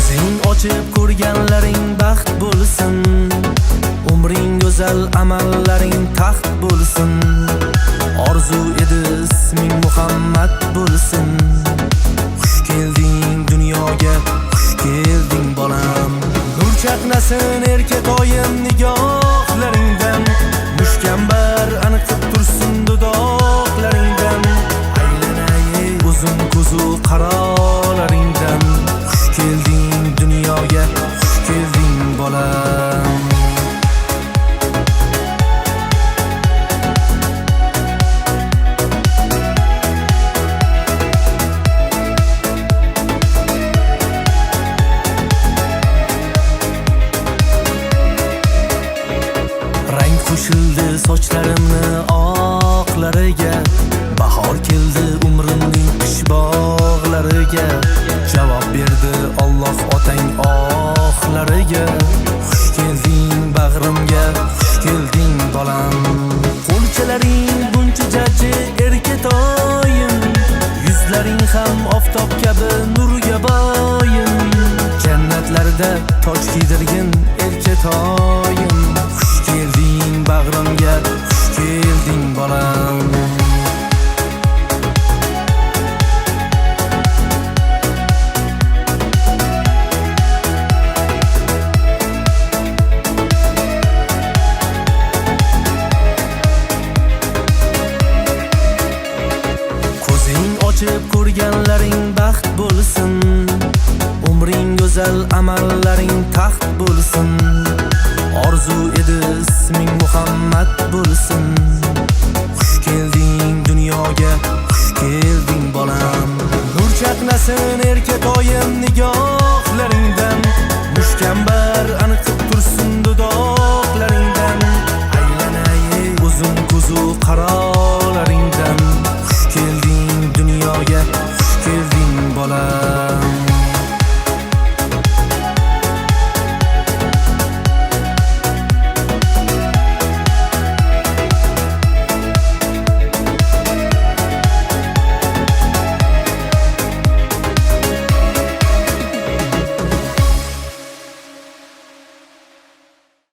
Ko'zing ochib ko'rganlaring baxt bo'lsin, umring go'zal, amallaring taxt bo'lsin. Orzu edi isming Muhammad bo'lsin. Xush kelding dunyoga, xush kelding bolam. Nur chaqnasin erkatoyim nigohlaringdan, mushkambar aniqib tursin dudoqlaringdan. Aylanay uzun ko'zu qarolaringdan. Xush kelding dunyoga, xush kelding bolam. Rang qo'shildi sochlarimni oqlariga, bahor keldi umrimning qish bog'lariga. Javob berdi Alloh otang oxlariga. Xush kelding bag'rimga, xush kelding bolam. Qo'lchalaring buncha jajji erkatoyim, yuzlaring ham oftob kabi nurga boyim. Jannatlarda toj kiydirgin erkatoyim. Xush kelding bag'rimga, xush kelding bolam. Ko'zing ochib ko'rganlaring baxt bo'lsin, umring go'zal, amallaring taxt bo'lsin. Orzu edi isming Muhammad bo'lsin. Xush kelding dunyoga, xush kelding bolam. Nur chaqnasin erkatoyim nigohlaringdan, mushkambar aniqib